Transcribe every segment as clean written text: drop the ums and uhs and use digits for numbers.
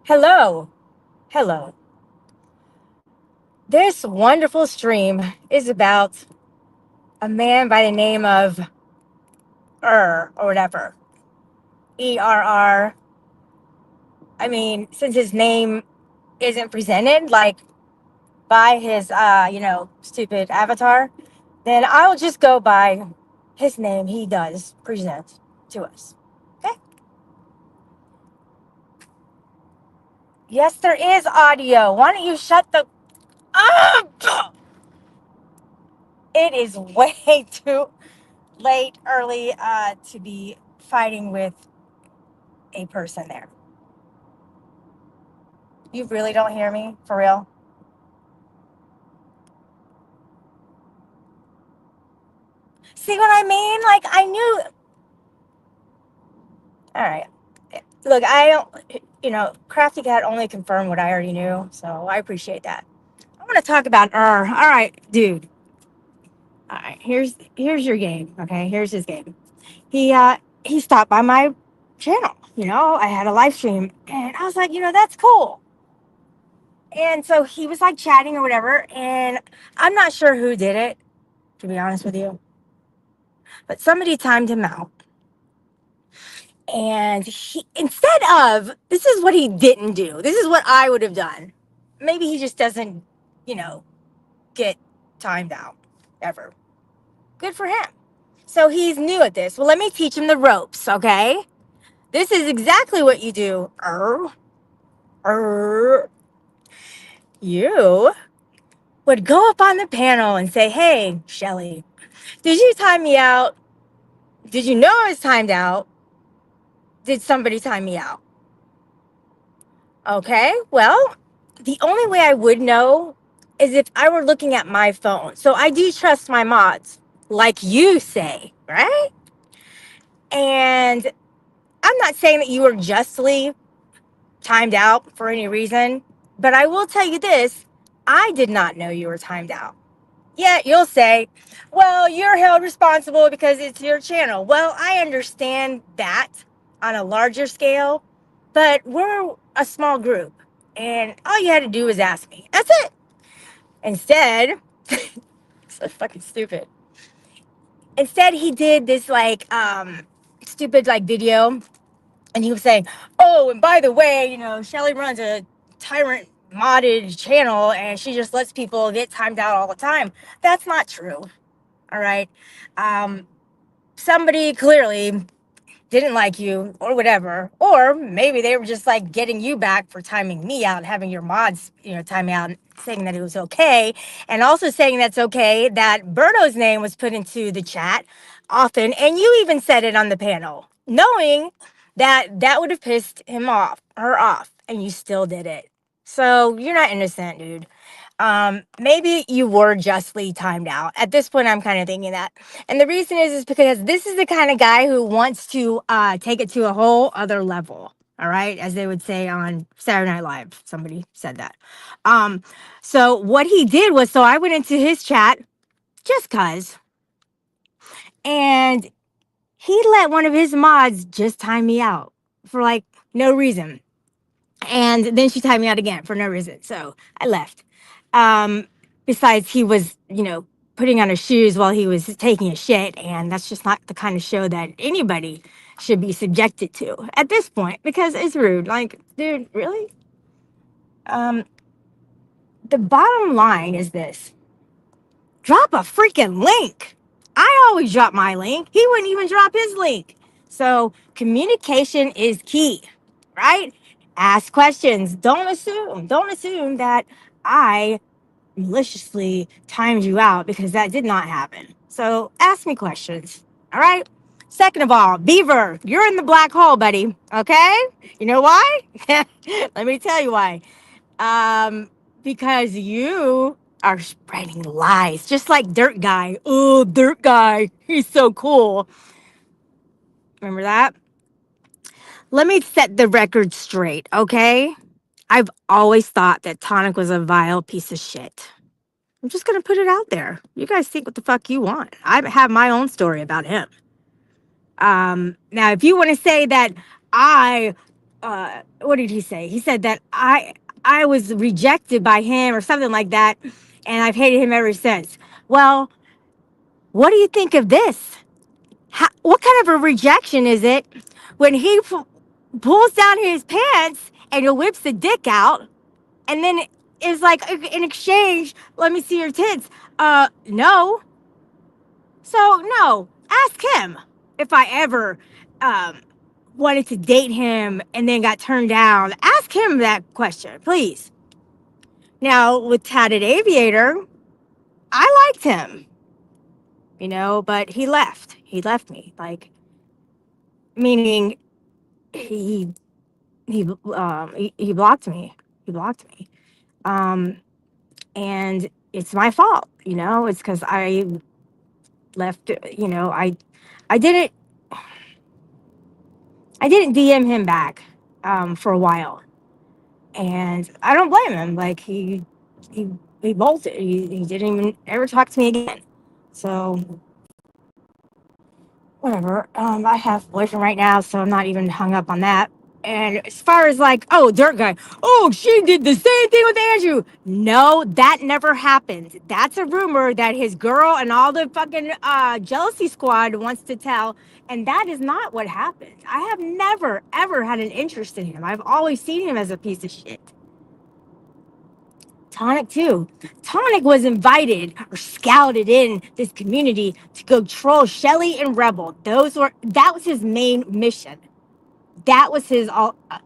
Hello, hello. This wonderful stream is about a man by the name of or whatever. ERR. I mean, since his name isn't presented like by his stupid avatar, then I'll just go by his name he does present to us. Okay? Yes, there is audio. Why don't you shut the up? It is way too late, early to be fighting with a person there. You really don't hear me? For real? See what I mean? Like, I knew. All right. Look, I don't, Crafty Cat only confirmed what I already knew, so I appreciate that. I want to talk about All right, dude. All right, here's your game. Okay, here's his game. He stopped by my channel. I had a live stream, and I was like, that's cool. And so he was like chatting or whatever, and I'm not sure who did it, to be honest with you. But somebody timed him out. And instead of, this is what he didn't do. This is what I would have done. Maybe he just doesn't, you know, get timed out ever. Good for him. So he's new at this. Well, let me teach him the ropes, okay? This is exactly what you do. You would go up on the panel and say, hey, Shelly, did you time me out? Did you know I was timed out? Did somebody time me out? Okay, well, the only way I would know is if I were looking at my phone. So I do trust my mods, like you say, right? And I'm not saying that you were justly timed out for any reason, but I will tell you this, I did not know you were timed out. Yeah, you'll say, well, you're held responsible because it's your channel. Well, I understand that on a larger scale, but we're a small group, and all you had to do was ask me. That's it. Instead, so fucking stupid. Instead, he did this like stupid like video, and he was saying, "Oh, and by the way, Shelly runs a tyrant modded channel, and she just lets people get timed out all the time." That's not true. All right. Um, Somebody clearly didn't like you or whatever, or maybe they were just like getting you back for timing me out, having your mods, time me out, saying that it was okay, and also saying that's okay that Berto's name was put into the chat often, and you even said it on the panel, knowing that that would have pissed him off, her off, and you still did it. So you're not innocent, dude. Maybe you were justly timed out. At this point, I'm kind of thinking that. And the reason is because this is the kind of guy who wants to take it to a whole other level. All right, as they would say on Saturday Night Live. Somebody said that. Um, so what he did was, so I went into his chat just cause, and he let one of his mods just time me out for like no reason. And then she timed me out again for no reason. So I left. Um, Besides, he was, putting on his shoes while he was taking a shit. And that's just not the kind of show that anybody should be subjected to at this point because it's rude. Like, dude, really? Um, the bottom line is this, drop a freaking link. I always drop my link. He wouldn't even drop his link. So communication is key, right? Ask questions. Don't assume. Don't assume that I maliciously timed you out because that did not happen. So ask me questions. All right. Second of all, Beaver, you're in the black hole, buddy. Okay. You know why? Let me tell you why. Because you are spreading lies, just like Dirt Guy. Oh, Dirt Guy, he's so cool. Remember that? Let me set the record straight, okay? I've always thought that Tonic was a vile piece of shit. I'm just gonna put it out there. You guys think what the fuck you want. I have my own story about him. Now, if you want to say that I what did he say? He said that I was rejected by him or something like that, and I've hated him ever since. Well, what do you think of this? What kind of a rejection is it when he pulls down his pants and he whips the dick out, and then is like, in exchange, let me see your tits. No. So no, ask him if I ever um, wanted to date him and then got turned down. Ask him that question, please. Now with Tatted Aviator, I liked him, but he left. He left me, like, meaning he he blocked me. He blocked me. Um, and it's my fault. It's because I left. I didn't I didn't DM him back for a while, and I don't blame him. Like he he bolted. He didn't even ever talk to me again. So whatever. I have a boyfriend right now, so I'm not even hung up on that. And as far as like, oh, Dirt Guy, oh, she did the same thing with Andrew. No, that never happened. That's a rumor that his girl and all the fucking jealousy squad wants to tell. And that is not what happened. I have never, ever had an interest in him. I've always seen him as a piece of shit. Tonic too. Tonic was invited or scouted in this community to go troll Shelly and Rebel. That was his main mission. That was his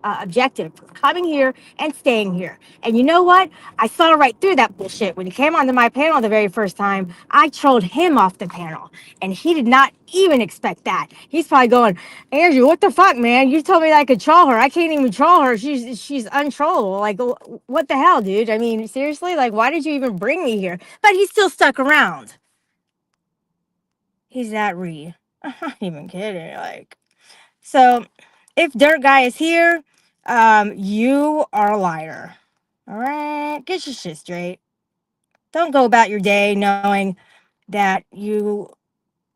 objective, coming here and staying here. And you know what? I saw right through that bullshit. When he came onto my panel the very first time, I trolled him off the panel. And he did not even expect that. He's probably going, Andrew, what the fuck, man? You told me that I could troll her. I can't even troll her. She's untrollable. Like, what the hell, dude? I mean, seriously? Like, why did you even bring me here? But he still stuck around. He's that Reed. I'm not even kidding. Like, so if Dirt Guy is here, you are a liar. All right, get your shit straight. Don't go about your day knowing that you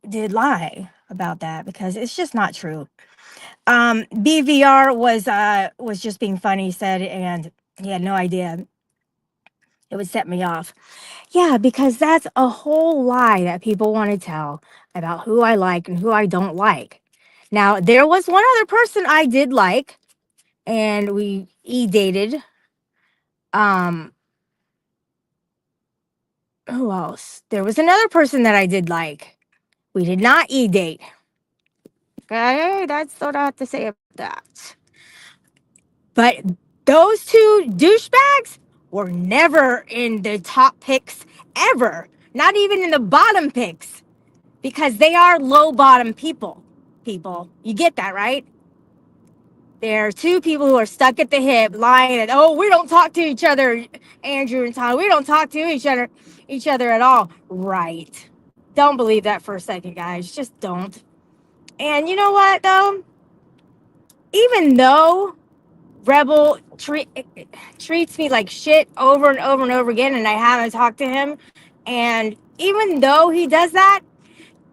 did lie about that, because it's just not true. BVR was just being funny, he said, and he had no idea it would set me off. Yeah, because that's a whole lie that people want to tell about who I like and who I don't like. Now, there was one other person I did like, and we dated. Um, who else? There was another person that I did like. We did not date. Okay, that's what I have to say about that. But those two douchebags were never in the top picks ever. Not even in the bottom picks. Because they are low bottom people. People. You get that, right? There are two people who are stuck at the hip, lying that, oh, we don't talk to each other, Andrew and Tom. We don't talk to each other at all. Right. Don't believe that for a second, guys. Just don't. And you know what, though? Even though Rebel treats me like shit over and over and over again, and I haven't talked to him, and even though he does that,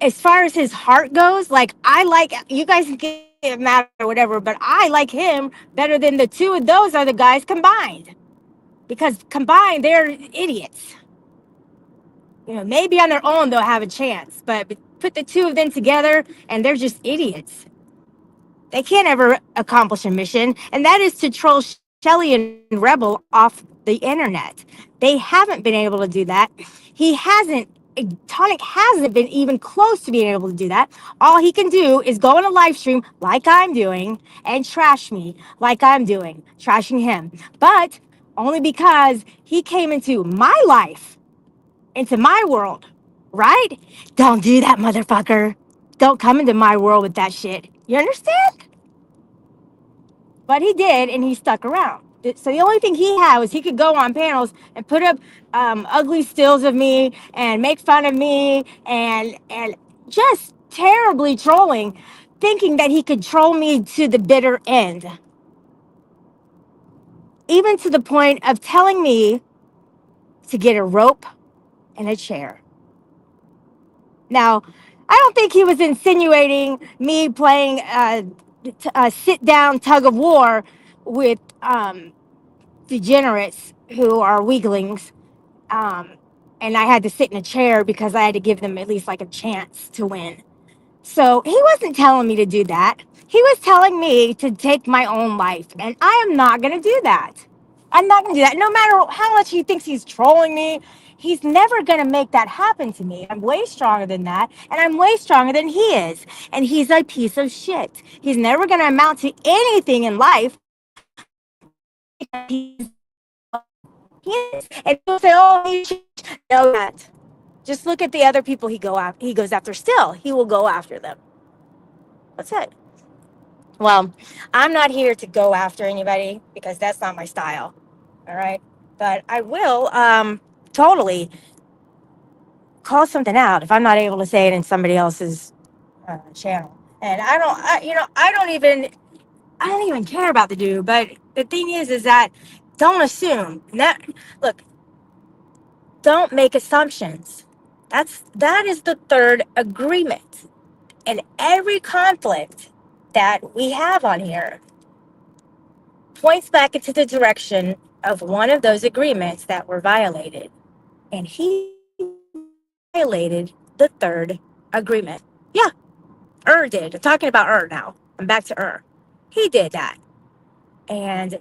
as far as his heart goes, like, I like, you guys can get mad or whatever, but I like him better than the two of those other guys combined. Because combined, they're idiots. Maybe on their own they'll have a chance, but put the two of them together and they're just idiots. They can't ever accomplish a mission, and that is to troll Shelly and Rebel off the internet. They haven't been able to do that. Tonic hasn't been even close to being able to do that. All he can do is go on a live stream like I'm doing and trash me like I'm doing, trashing him. But only because he came into my life, into my world, right? Don't do that, motherfucker. Don't come into my world with that shit. You understand? But he did, and he stuck around. So the only thing he had was he could go on panels and put up ugly stills of me and make fun of me and just terribly trolling, thinking that he could troll me to the bitter end. Even to the point of telling me to get a rope and a chair. Now, I don't think he was insinuating me playing sit down tug of war with degenerates who are weaklings. Um, and I had to sit in a chair because I had to give them at least like a chance to win. So he wasn't telling me to do that. He was telling me to take my own life. And I am not going to do that. I'm not going to do that. No matter how much he thinks he's trolling me, he's never going to make that happen to me. I'm way stronger than that. And I'm way stronger than he is. And he's a piece of shit. He's never going to amount to anything in life. He's, he is. And people say, oh, you should know that. Just look at the other people he goes after still. He will go after them. That's it. Well, I'm not here to go after anybody because that's not my style. All right. But I will totally call something out if I'm not able to say it in somebody else's channel. And I don't even care about the dude. But the thing is that don't assume. Look, don't make assumptions. That is the third agreement. And every conflict that we have on here points back into the direction of one of those agreements that were violated. And he violated the third agreement. Yeah, did. I'm talking about now. I'm back to He did that. And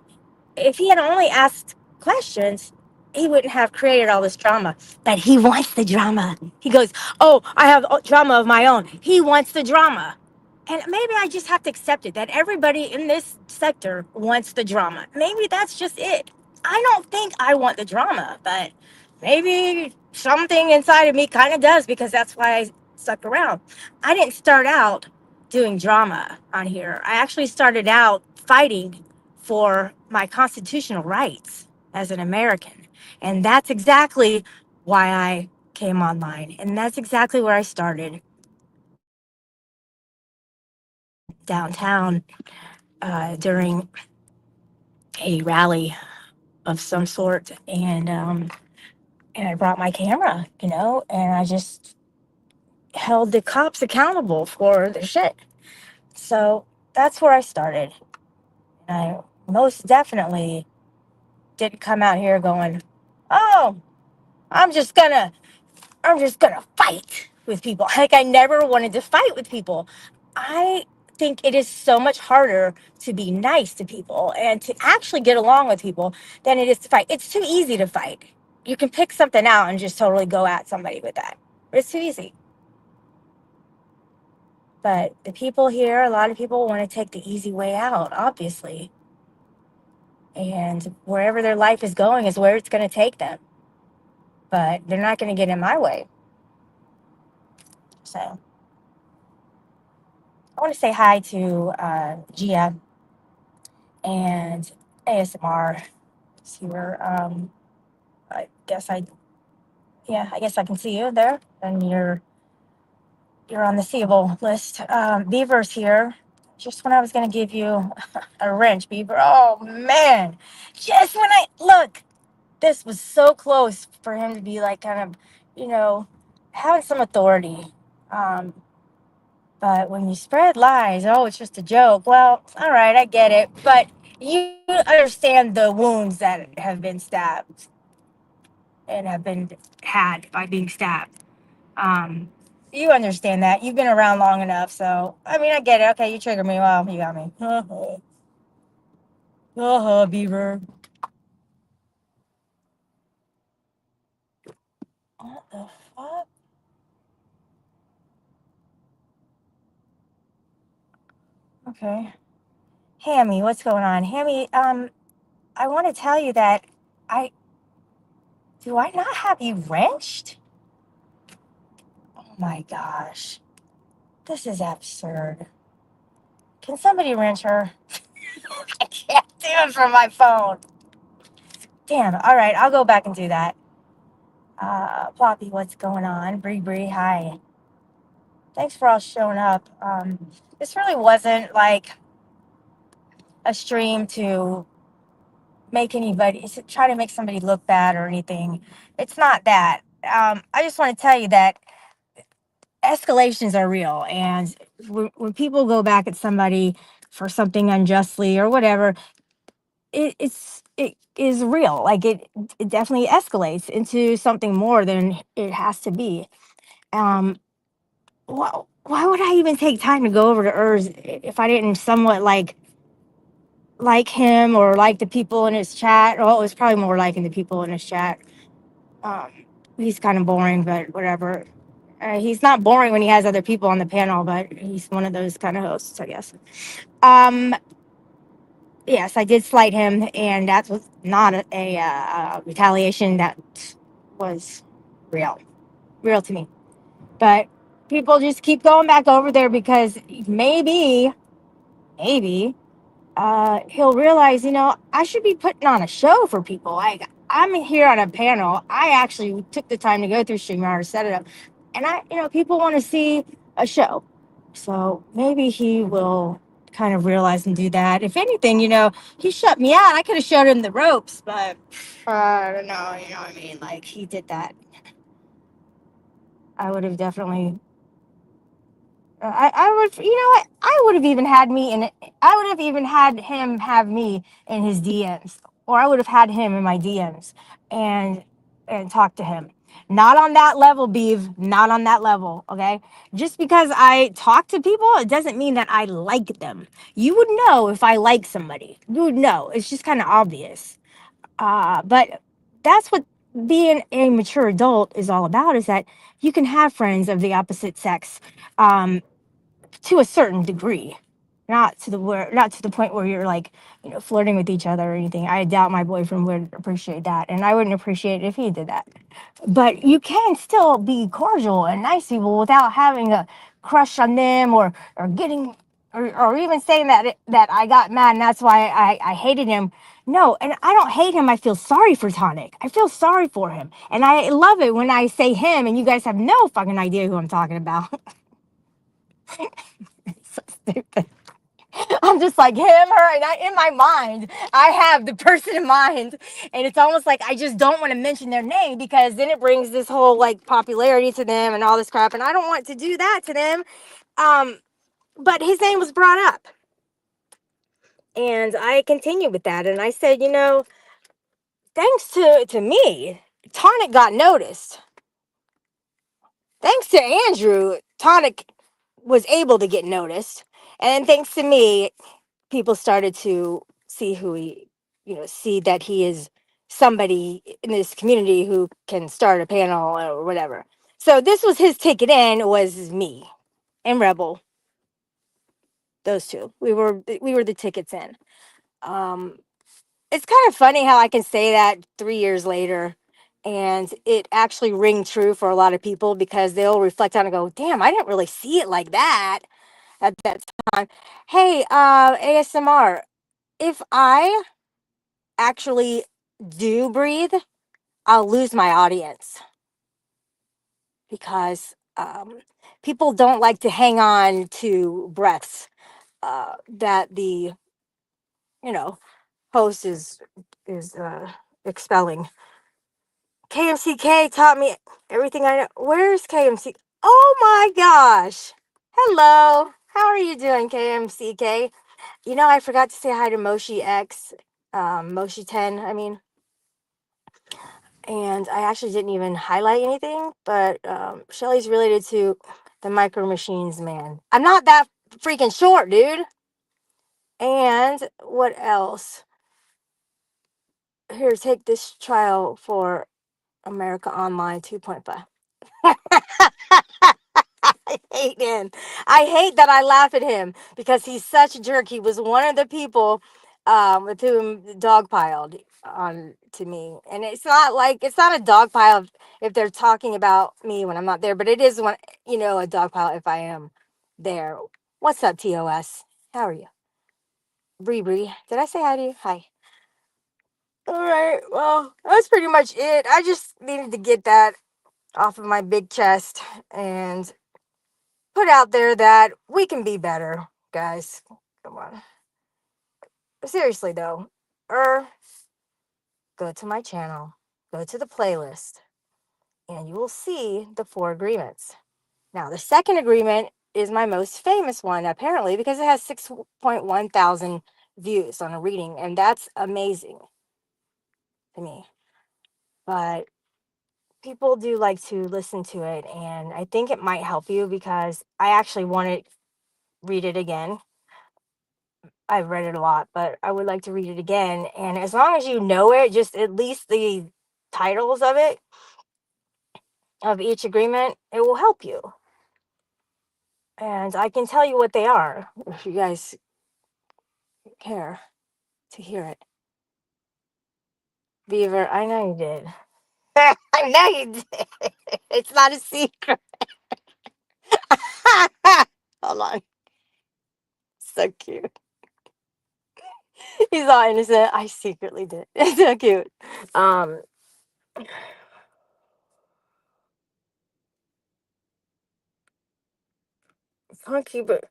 if he had only asked questions, he wouldn't have created all this drama. But he wants the drama. He goes, oh, I have drama of my own. He wants the drama. And maybe I just have to accept it that everybody in this sector wants the drama. Maybe that's just it. I don't think I want the drama, but maybe something inside of me kind of does because that's why I stuck around. I didn't start out doing drama on here. I actually started out fighting for my constitutional rights as an American. And that's exactly why I came online. And that's exactly where I started downtown during a rally of some sort, and I brought my camera, and I just held the cops accountable for the shit. So that's where I started. And I most definitely didn't come out here going, "Oh, I'm just gonna fight with people." Like I never wanted to fight with people. I think it is so much harder to be nice to people and to actually get along with people than it is to fight. It's too easy to fight. You can pick something out and just totally go at somebody with that. It's too easy. But the people here, a lot of people want to take the easy way out, obviously. And wherever their life is going is where it's going to take them. But they're not going to get in my way. So I want to say hi to Gia and ASMR here. I guess I can see you there, and you're on the seeable list. Beaver's here. Just when I was gonna give you a wrench, Beaver. Oh man! Just when I look, this was so close for him to be like kind of, having some authority. Um, but when you spread lies, oh, it's just a joke. Well, all right, I get it, but you understand the wounds that have been stabbed and have been had by being stabbed. Um, you understand that. You've been around long enough, so I mean, I get it. Okay, you triggered me. Well, you got me. Beaver. What the fuck? Okay. Hammy, what's going on? Hammy, I want to tell you that I do I not have you wrenched? Oh my gosh. This is absurd. Can somebody wrench her? I can't do it from my phone. Damn. All right, I'll go back and do that. Ploppy, what's going on? Bree, hi. Thanks for all showing up. This really wasn't like a stream to try to make somebody look bad or anything. It's not that. I just want to tell you that escalations are real, and when people go back at somebody for something unjustly or whatever, it is real. Like it definitely escalates into something more than it has to be. Um, why would I even take time to go over to Urs if I didn't somewhat like him or like the people in his chat? Well, it was probably more liking the people in his chat. Um, he's kind of boring, but whatever. He's not boring when he has other people on the panel, but he's one of those kind of hosts, I guess. Um, yes, I did slight him, and that was not a retaliation. That was real, real to me. But people just keep going back over there because maybe he'll realize, I should be putting on a show for people. Like, I'm here on a panel. I actually took the time to go through StreamYard, set it up, and people want to see a show. So maybe he will kind of realize and do that. If anything, he shut me out. I could have showed him the ropes, but I don't know. You know what I mean? Like, he did that. I would have definitely I would, what? I would have even had me in it. I would have even had him have me in his DMs, or I would have had him in my DMs and talk to him. Not on that level, Beeve. Not on that level. Okay. Just because I talk to people, it doesn't mean that I like them. You would know if I like somebody. You would know. It's just kind of obvious. But that's what being a mature adult is all about. Is that you can have friends of the opposite sex. To a certain degree, not to the point where you're like, flirting with each other or anything. I doubt my boyfriend would appreciate that, and I wouldn't appreciate it if he did that. But you can still be cordial and nice to people without having a crush on them, or getting, or even saying that I got mad and that's why I hated him. No, and I don't hate him. I feel sorry for Tonic. I feel sorry for him, and I love it when I say him and you guys have no fucking idea who I'm talking about. So stupid. I'm just like him, her, and in my mind, I have the person in mind, and it's almost like I just don't want to mention their name because then it brings this whole like popularity to them and all this crap, and I don't want to do that to them. But his name was brought up, and I continued with that, and I said, thanks to me, Tonic got noticed. Thanks to Andrew, Tonic was able to get noticed, and thanks to me, people started to see who he, see that he is somebody in this community who can start a panel or whatever. So this was his ticket in, was me and Rebel. Those two. We were the tickets in. Um, it's kind of funny how I can say that 3 years later and it actually ring true for a lot of people because they'll reflect on and go, damn, I didn't really see it like that at that time. Hey, ASMR, if I actually do breathe, I'll lose my audience because people don't like to hang on to breaths that the host is expelling. KMCK taught me everything I know. Where's KMC? Oh my gosh! Hello, how are you doing, KMCK? I forgot to say hi to Moshi X, Moshi 10. I mean. And I actually didn't even highlight anything, but Shelly's related to the Micro Machines man. I'm not that freaking short, dude. And what else? Here, take this trial for America Online 2.5. I hate him. I hate that I laugh at him because he's such a jerk. He was one of the people with whom dogpiled on to me, and it's not a dogpile if they're talking about me when I'm not there, but it is one a dogpile if I am there. What's up, TOS? How are you, Bree Bree? Did I say hi to you? Hi. All right. Well, that's pretty much it. I just needed to get that off of my big chest and put out there that we can be better, guys. Come on. Seriously though, go to my channel, go to the playlist, and you will see the 4 agreements. Now, the second agreement is my most famous one, apparently, because it has 6.1 thousand views on a reading, and that's amazing to me. But people do like to listen to it, and I think it might help you because I actually want to read it again. I've read it a lot, but I would like to read it again. And as long as you know it, just at least the titles of it, of each agreement, it will help you. And I can tell you what they are if you guys care to hear it. Beaver, I know you did. I know you did. It's not a secret. Hold on. So cute. He's all innocent. I secretly did. It's so cute. Um, Funky, but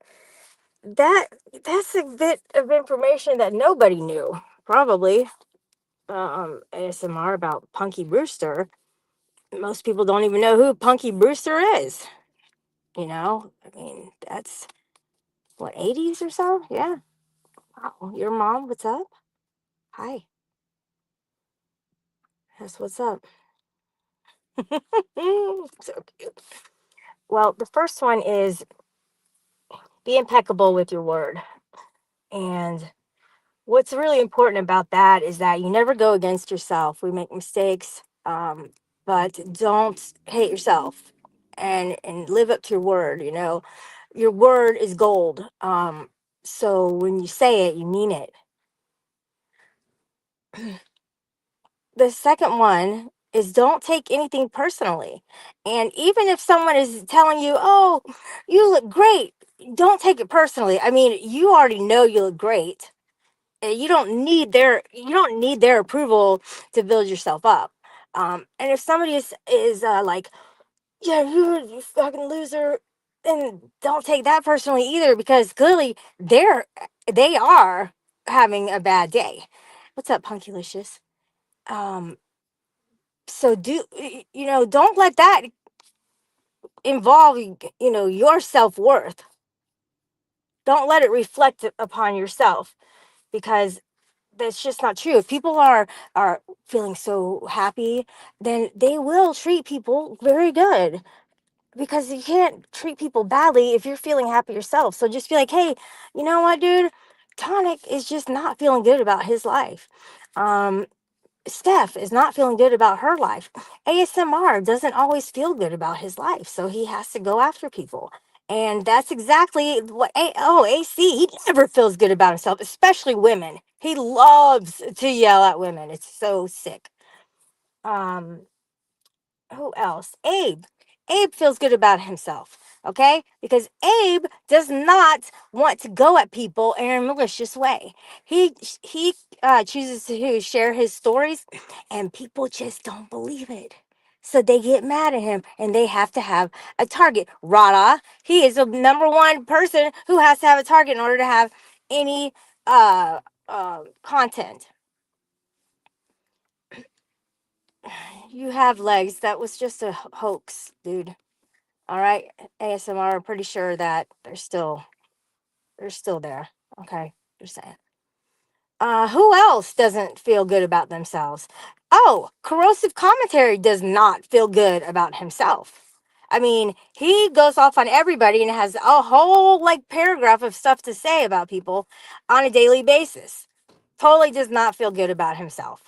that that's a bit of information that nobody knew. Probably. ASMR about Punky Brewster. Most people don't even know who Punky Brewster is. You know, I mean, that's what, 80s or so? Yeah. Wow. Your mom, what's up? Hi. That's what's up. So cute. Well, the first one is be impeccable with your word. And what's really important about that is that you never go against yourself. We make mistakes, but don't hate yourself and live up to your word. You know, your word is gold. So when you say it, you mean it. The second one is don't take anything personally. And even if someone is telling you, oh, you look great, don't take it personally. I mean, you already know you look great. You don't need their approval to build yourself up. And if somebody is like, yeah, you fucking loser, then don't take that personally either, because clearly they are having a bad day. What's up, Punkylicious? Um, so don't let that involve your self-worth. Don't let it reflect upon yourself, because that's just not true. If people are feeling so happy, then they will treat people very good, because you can't treat people badly if you're feeling happy yourself. So just be like, hey, you know what, dude, Tonic is just not feeling good about his life. Steph is not feeling good about her life. ASMR doesn't always feel good about his life, so he has to go after people. And that's exactly what AC, he never feels good about himself, especially women. He loves to yell at women. It's so sick. Um, who else? Abe. Abe feels good about himself, okay? Because Abe does not want to go at people in a malicious way. He chooses to share his stories, and people just don't believe it. So they get mad at him, and they have to have a target. Rada, he is the number one person who has to have a target in order to have any content. You have legs. That was just a hoax, dude. All right, ASMR. I'm pretty sure that they're still there. Okay, just saying. Who else doesn't feel good about themselves? Oh, corrosive commentary does not feel good about himself. I mean, he goes off on everybody and has a whole like paragraph of stuff to say about people on a daily basis. Totally does not feel good about himself.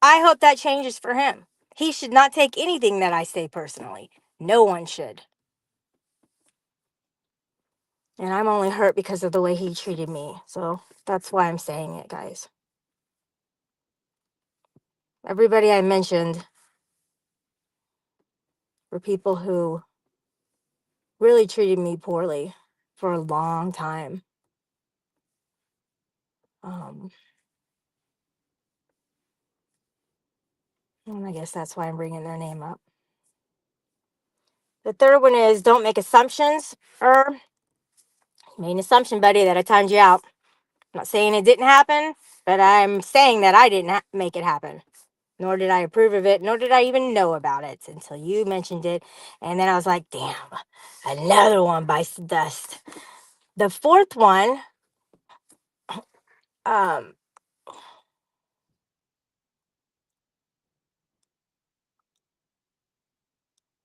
I hope that changes for him. He should not take anything that I say personally. No one should. And I'm only hurt because of the way he treated me. So that's why I'm saying it, guys. Everybody I mentioned were people who really treated me poorly for a long time. Um, and I guess that's why I'm bringing their name up. The third one is don't make assumptions. Made an assumption, buddy, that I timed you out. I'm not saying it didn't happen, but I'm saying that I didn't make it happen. nor did I approve of it, nor did I even know about it until you mentioned it. And then I was like, damn, another one bites the dust. The fourth one, um,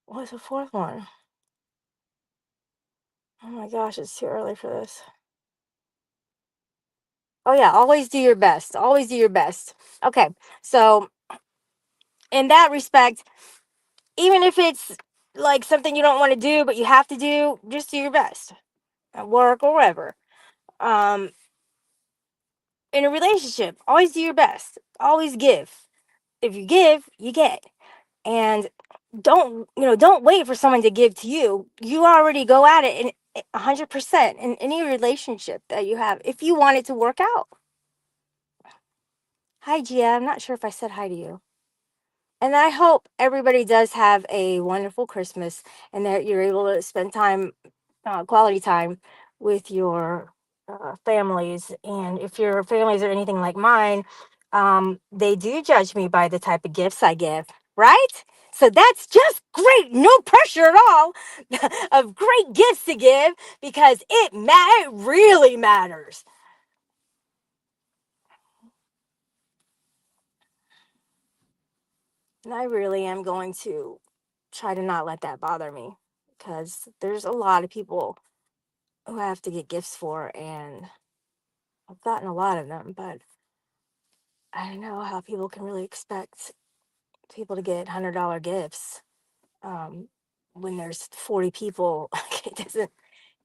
what's the fourth one? Oh my gosh, it's too early for this. Oh yeah, always do your best. Always do your best. Okay, so in that respect, even if it's like something you don't want to do but you have to do, just do your best at work or wherever. Um, in a relationship, always do your best. Always give. If you give, you get. And don't wait for someone to give to you. You already go at it in 100% in any relationship that you have if you want it to work out. Hi, Gia. I'm not sure if I said hi to you. And I hope everybody does have a wonderful Christmas and that you're able to spend time, quality time with your families. And if your families are anything like mine, they do judge me by the type of gifts I give, right? So that's just great. No pressure at all of great gifts to give because it really matters. And I really am going to try to not let that bother me because there's a lot of people who I have to get gifts for, and I've gotten a lot of them, but I don't know how people can really expect people to get $100 gifts um, when there's 40 people.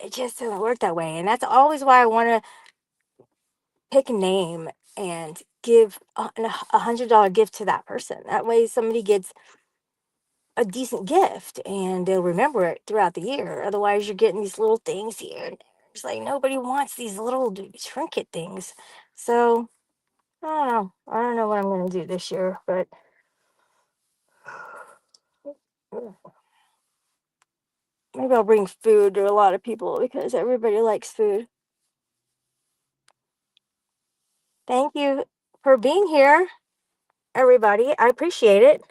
It just doesn't work that way. And that's always why I want to pick a name and give a $100 gift to that person. That way somebody gets a decent gift and they'll remember it throughout the year. Otherwise, you're getting these little things here and there. It's like nobody wants these little trinket things. So I don't know. I don't know what I'm going to do this year, but maybe I'll bring food to a lot of people because everybody likes food. Thank you for being here, everybody. I appreciate it.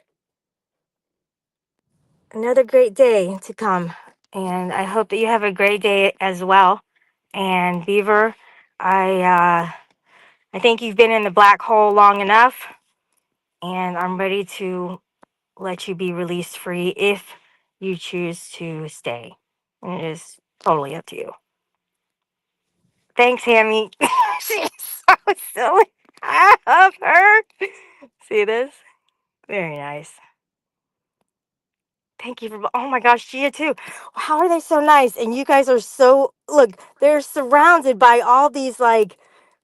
Another great day to come. And I hope that you have a great day as well. And Beaver, I think you've been in the black hole long enough, and I'm ready to let you be released free if you choose to stay. And it is totally up to you. Thanks, Hammy. She's so silly. I love her. See this? Very nice. Thank you for, oh my gosh, Gia too. How are they so nice? And you guys are so, look, they're surrounded by all these like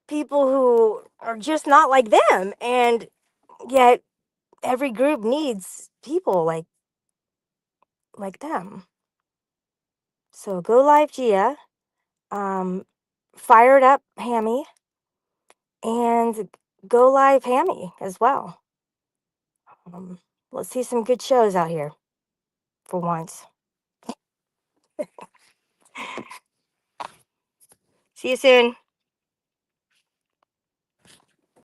people who are just not like them. And yet every group needs people like them. So go live, Gia. Um, Fired up, Hammy, and go live, Hammy, as well. Um, let's see some good shows out here for once. See you soon.